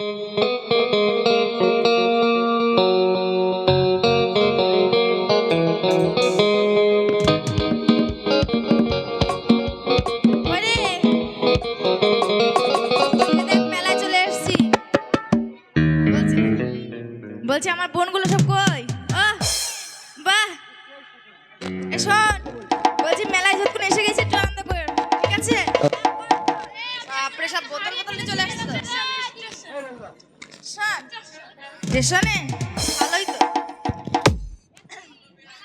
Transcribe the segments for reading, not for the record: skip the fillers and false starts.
বলছি আমার বোনগুলো সব কই? বাহ, শোন, বলছি মেলায় যতক্ষণ এসে গেছে একটু আনন্দ কর, ঠিক আছে? আপনি সব বোতল বোতল নিয়ে চলে আসছে তো স্টেশনে, ভালোই তো।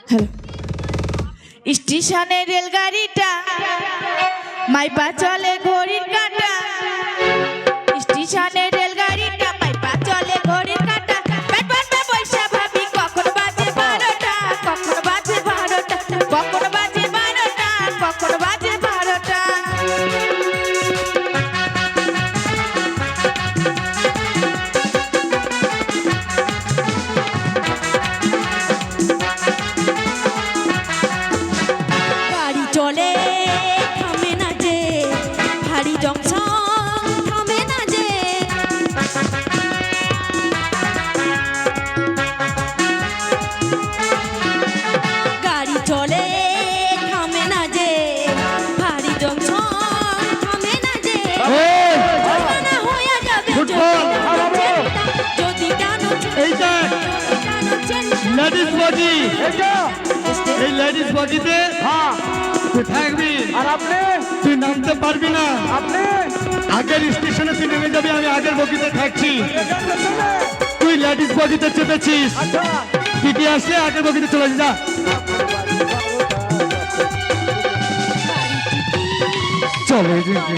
হ্যালো, স্টেশনে রেলগাড়িটা মাইপা চলে ঘড়ির কাঁটা, স্টেশনে রেলগাড়িটা মাইপা চলে ঘড়ির কাঁটা, পেট বাঁধবে পয়সা ভাবি কখন বাজে 12টা, কখন বাজে 12টা, কখন বাজে 12টা, কখন বাজে 12টা। গাড়ি চলে থামে না যে, ভারী জংশন থামে না যে, গাড়ি চলে থামে না যে, ভারী জংশন থামে না যে, না হয়ে যাবে যদি টানো লেডিস বডি, এই লেডিস বডিতে তুই থাকবি আর আপনি তুই নামতে পারবি না। আপনি আগের স্টেশনে তুই নেমে যাবি, আমি আগের বগিতে থাকছি। তুই লেডিস বগিতে চেপেছিস, টিটি আসলে আগের বগিতে চলে যা। চলে যাবে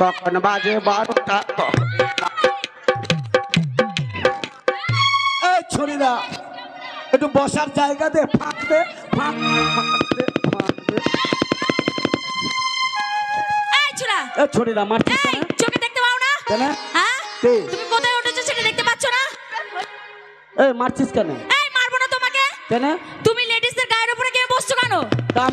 কখন বাজে 12টা। এই ছড়িরা একটু বসার জায়গা দে, ফাঁক দে, ফাঁক দে, ফাঁক দে। এই ছোড়া, এই ছড়িরা মারছিস এই কেন? চোখে দেখতে পাও না? কেন? হ্যাঁ, কে? তুমি কোথায় উঠেছো সেটা দেখতে পাচ্ছ না? এই মারছিস কেন? এই মারবো না তোমাকে। কেন? তুমি লেডিসদের গায়ের উপরে কে বসছো কেন? তা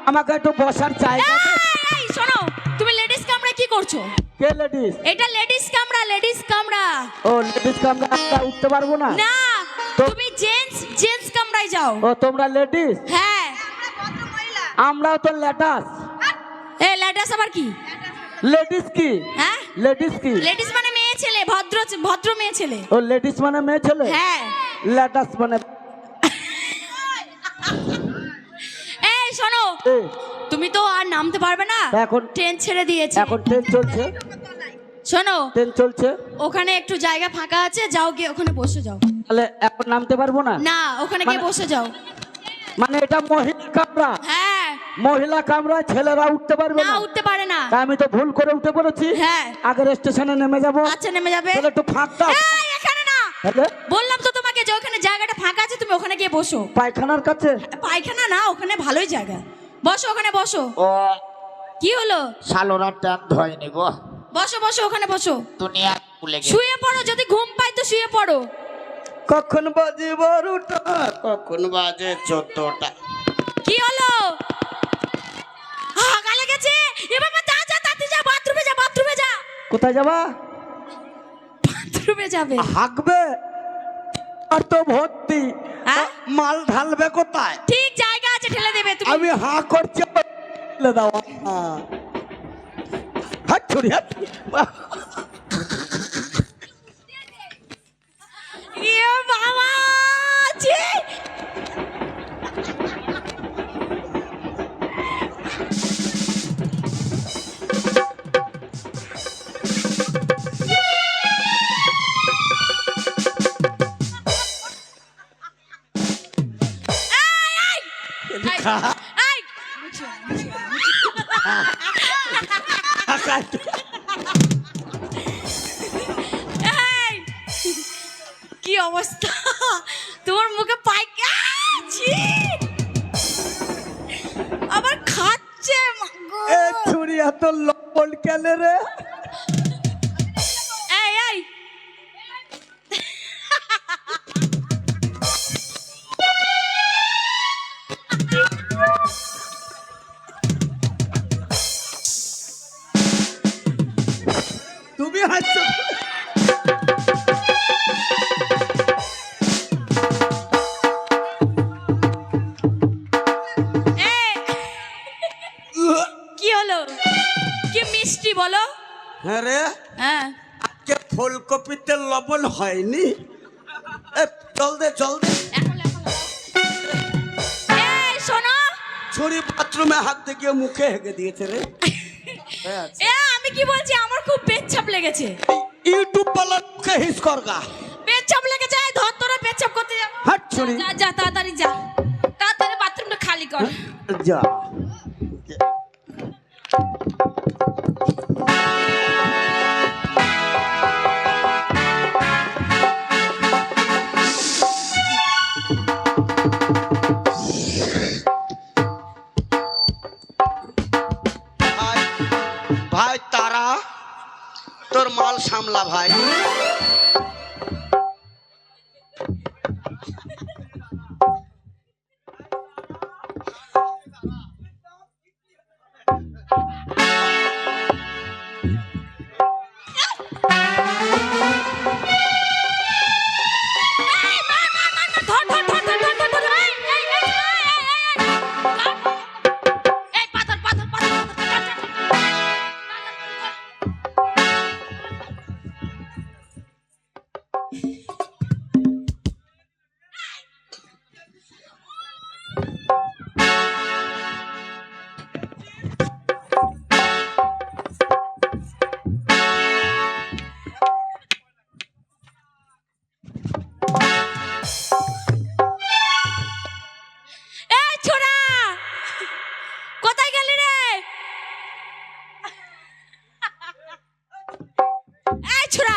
আমাকে একটু বসার জায়গা দে। এই শোনো, তুমি লেডিস কামরায় কি করছো? কে লেডিস? এটা লেডিস কামরা, লেডিস কামরা। ও লেডিস কামরা, আমরা উঠতে পারবো না? না, তো- তুমি জেন্টস কামরায় যাও। ও তোমরা লেডিস? হ্যাঁ। আমরাও তো লেটাস। এই লেডিস আবার কি? লেডিস কি? হ্যাঁ, লেডিস কি? লেডিস মানে মেয়ে ছেলে, ভদ্র ভদ্র মেয়ে ছেলে। ও লেডিস মানে মেয়ে ছেলে? হ্যাঁ। লেটাস মানে এই শোনো, এ, তুমি তো আর নামতে পারবে না, এখন ট্রেন ছেড়ে দিয়েছে। এখন ট্রেন চলছে, শোনো, ট্রেন চলছে। ওখানে একটু জায়গা ফাঁকা আছে, যাও গিয়ে ওখানে বসে যাও। তাহলে এখন নামতে পারবো না? না, ওখানে গিয়ে মানে- বসে যাও। মানে এটা মহিলা কামরা? হ্যাঁ। মহিলা কামরা, ছেলেরা উঠতে পারবে না, না? উঠতে পারে না। তা আমি তো ভুল করে উঠে পড়েছি। হ্যাঁ। আগের স্টেশনে নেমে যাবো। আচ্ছা, নেমে যাবে। তাহলে একটু ফাঁক দাও। এই, এখানে না। তাহলে বললাম তো তোমাকে যে ওখানে জায়গাটা ফাঁকা আছে, তুমি ওখানে গিয়ে বসো। পায়খানার কাছে? পায়খানা না, ওখানে ভালোই জায়গা। বসো, ওখানে বসো। ও কি হলো? শালোরা ট্যান ধয়নি গো, বসো বসো, ওখানে বসো। দুনিয়া ভুলে গেছে। শুয়ে পড়ো, যদি ঘুম পাই তো শুয়ে পড়ো। কখন বাজে 12টা, কখন বাজে 14টা। কি হলো? হাগা লেগেছে? এ বাবা, যা যা, তাড়াতাড়ি যা, বাথরুমে যা, বাথরুমে যা। কোথায় যাবা? বাথরুমে যাবে। হাঁকবে আর তো ভর্তি, হ্যাঁ? মাল ঢালবে কোথায়? ঠিক জায়গা আছে, ঠেলে দেবে তুমি। আমি হাঁ করছি, ঢেলে দাও। ছড়ি হাত ইয়ে বাবা ছি! এই! এই! কি অবস্থা তোমার মুখে পাইকা ছি! আবার খাচ্ছে মাগো। এ ছড়ি হাত লবণ কেলে রে এই এই তুমি হাসছো কি হলো কি মিষ্টি বলো হ্যাঁ রে হ্যাঁ আজকে ফুলকপিতে লবণ হয়নি এ জল দে এখন এই শোনো ছড়ি বাথরুমে হাত দিয়ে গিয়ে মুখে হেগে দিয়েছে রে এ আমি কি বলছি আমার খুব পেচ্ছাপ লেগেছে ইউটিউব বালার মুখে হিস করগা পেচ্ছাপ লেগেছে এই ধর তোরা পেচ্ছাপ করতে যা হাট ছড়ি যা যা তাড়াতাড়ি যা তাড়াতাড়ি বাথরুমটা খালি কর যা ভাই ভাই তারা তোর মাল সামলা ভাই ধর ধর ধর ধর ধর ধর ধর এই এই পাথর পাথর পাথর এই ছোড়া কোথায় গেলি রে এই ছোড়া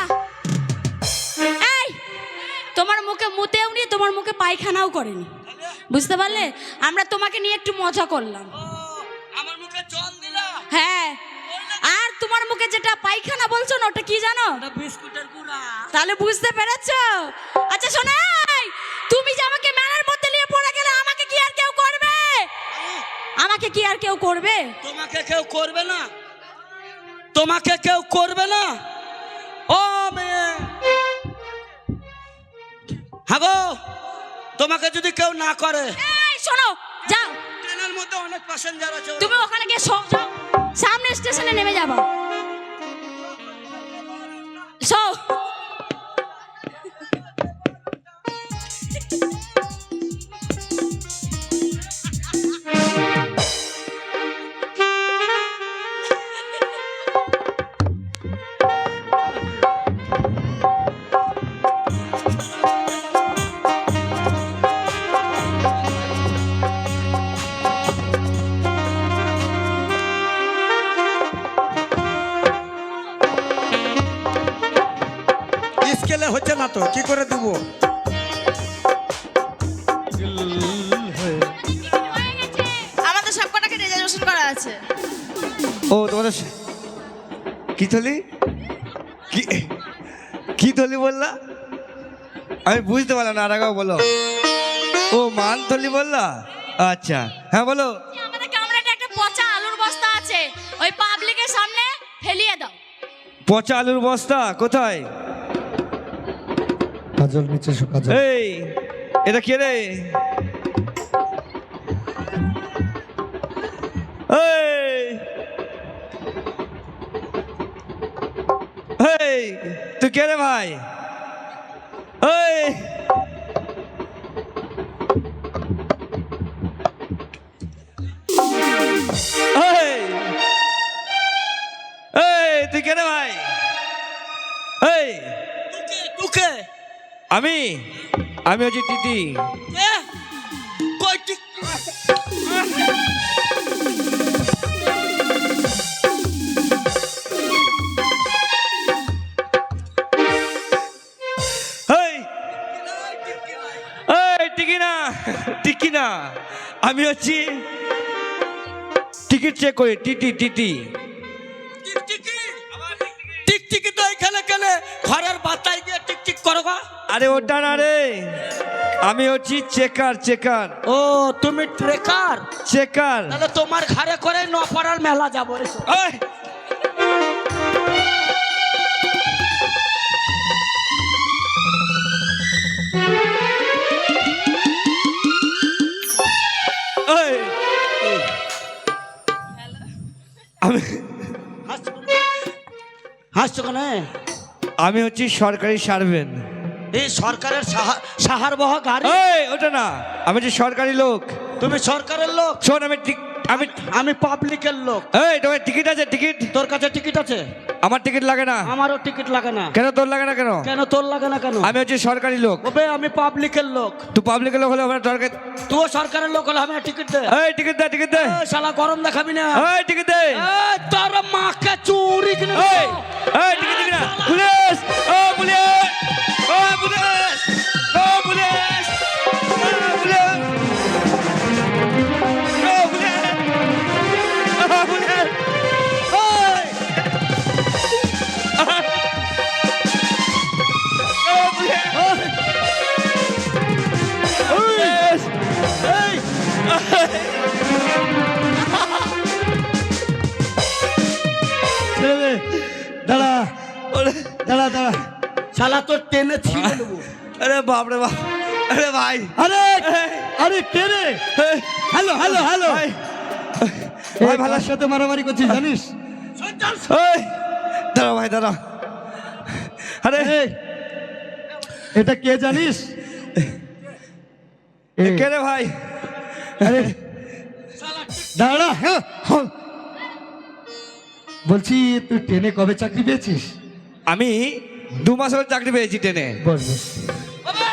এই তোমার মুখে মুতেও নি তোমার মুখে পায়খানাও করেনি বুঝতে পারলে আমরা তোমাকে নিয়ে একটু মজা করলাম আমার মুখে জল দিলা হ্যাঁ আর তোমার মুখে যেটা পায়খানা বলছো না ওটা কি জানো বিস্কুটের গুঁড়া তাহলে বুঝতে পেরেছো আচ্ছা শোনো এই, তুমি যে আমাকে মেলার মধ্যে নিয়ে পড়ে গেলে আমাকে কি আর কেউ করবে আমাকে কি আর কেউ করবে তোমাকে কেউ করবে না তোমাকে কেউ করবে না ও মেয়ে হ্যাঁ গো তোমাকে যদি কেউ না করে এই শোনো যাও ট্রেনের মধ্যে অনেক প্যাসেঞ্জার আছে তুমি ওখানে গিয়ে শো যাও সামনে স্টেশনে নেমে যাবা শো স্কেলে হচ্ছে না তো কি করে দেবো আমাদের সবকটাকে রেজার্ভেশন করা আছে ও তোমাদের কি থলি কি কি থলি বললা আমি বুঝতে পারলাম না আরেকবার বলো ও মান থলি বললা আচ্ছা হ্যাঁ বলো আমাদের কামরাতে একটা পচা আলুর বস্তা আছে ওই পাবলিকের সামনে ফেলিয়ে দাও পচা আলুর বস্তা কোথায় কাজল নিচে এসো কাজল এই এটা কে রে এই এই তুই কে রে ভাই? এই এই এই তুই কে রে ভাই? এই তুকে আমি হচ্ছি টিটি। কই টিক এই এই টিকি না আমি হচ্ছি টিকিট চেক করি টিটি। টিকটিকি তো এখানে কেনে ঘরের বাতায় গিয়ে টিকটিক করো গা? আরে ওটা না রে, আমি হচ্ছি চেকার। ও তুমি ট্রেকার? তাহলে তোমার ঘরে করে নপাড়ার মেলা যাবো। এসো। এই এই আমি হাসছো কেন? আমি হচ্ছি সরকারি সার্ভেন্ট। এই সরকারের সাহার বহ গাড়ি? এই ওটা না, আমি হচ্ছি সরকারি লোক। তুমি সরকারের লোক? শোন আমি পাবলিকের লোক। এই তোমার টিকিট আছে? টিকিট তোর কাছে টিকিট আছে? আমার টিকিট লাগে না। আমারও টিকিট লাগে না। কেন তোর লাগে না? কেন কেন তোর লাগে না কেন? আমি হচ্ছি সরকারি লোক। ওবে আমি পাবলিকের লোক। তুই পাবলিকের লোক হলে আমার দরকার। তুই সরকারের লোক হলে আমি টিকিট দে। এই টিকিট দে। এই শালা গরম দেখাবি না। এই টিকিট দে। এই তোর মাকে চুরি কিনে এই এই টিকিট দিবি না? পুলিশ! ও পুলিশ! ও পুলিশ! ও পুলিশ! ও পুলিশ! ও পুলিশ! ও পুলিশ! ওই! ও পুলিশ! পুলিশ! এই! ছেড়ে দে। দাঁড়া। শালা তোর টেনে ছিঁড়ে নেবো। আরে বাপ রে বাপ! আরে ভাই! আরে কে রে? হ্যালো ভাই ভাই ভালোর সাথে মারামারি করছিস জানিস? এই দাঁড়া ভাই দাঁড়া। আরে এই, এটা কে জানিস? কে রে ভাই? আরে দাঁড়া। বলছি তুই ট্রেনে কবে চাকরি পেয়েছিস? আমি 2 মাস হলো চাকরি পেয়েছি ট্রেনে। বল। ওবে,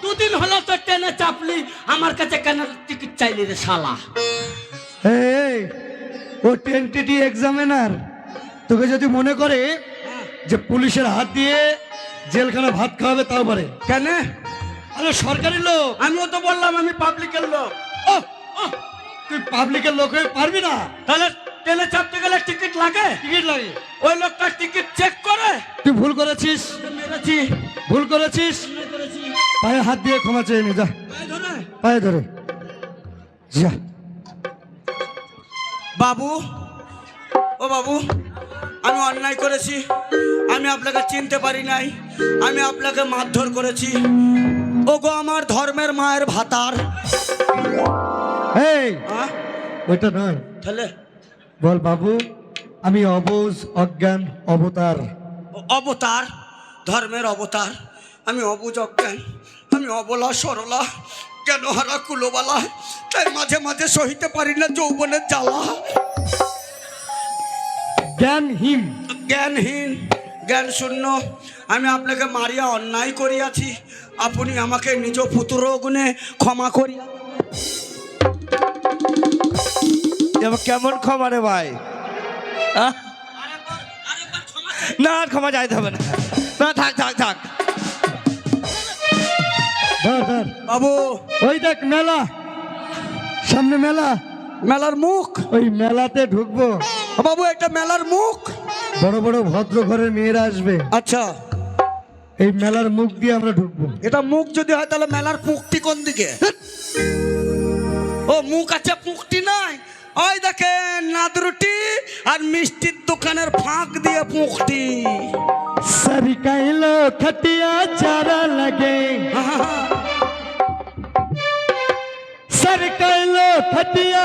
দুদিন হলো তো ট্রেনে চাপলি, আমার কাছে কেন টিকিট চাইলি রে শালা? এই ও টেন্টেটি এক্সামিনার। তোকে যদি মনে করে যে পুলিশের হাত দিয়ে জেলখানা ভাত খাওয়াবে তাও পারে। কেন? আরে সরকারি লোক। আমিও তো বললাম আমি পাবলিকের লোক। তুই পাবলিকের লোক হয়ে পারবি না। তাহলে ট্রেনে চাপতে গেলে টিকিট লাগে? টিকিট লাগে। ওই লোকটা টিকিট চেক করে। তুই ভুল করেছিস। মেরেছি। পায়ে হাত দিয়ে ক্ষমা চেয়ে নে। যা পায়ে ধরে যা। বাবু, ও বাবু, আমি অন্যায় করেছি। আমি আপনাকে চিনতে পারি নাই। আমি আপনাকে মারধর করেছি। ও গো আমার ধর্মের মায়ের ভাতার। এই ওইটা নয়। তাহলে বল বাবু, আমি অবুঝ অজ্ঞান অবতার। অবতার, ধর্মের অবতার। আমি অবুঝ অজ্ঞান, আমি অবলা সরলা, জ্ঞান হারা কুলোবালা, তাই মাঝে মাঝে সহিতে পারি না যৌবনের জ্বালা। জ্ঞানহীন, জ্ঞানহীন, জ্ঞান শূন্য। আমি আপনাকে মারিয়া অন্যায় করিয়াছি। আপনি আমাকে নিজ পুত্র গুণে ক্ষমা করিয়া। কেমন ক্ষমা রে ভাই? না আর ক্ষমা চাইতে হবে না। না থাক। ধর ধর। বাবু, ওই দেখ মেলা, সামনে মেলা। মেলার মুখ? ওই মেলাতে ঢুকবো। বাবু এটা মেলার মুখ? বড় বড় ভদ্র ঘরের মেয়েরা আসবে। আচ্ছা, এই মেলার মুখ দিয়ে আমরা ঢুকবো। এটা মুখ যদি হয় তাহলে মেলার পুকটি কোন দিকে? ও মুখ আছে, পুকটি নাই। ওই দেখেন নাদরুটি আর মিষ্টির দোকানের ফাঁক দিয়ে পুকটি। सरकाइलो खटिया चारा लगे, सरकाइलो खटिया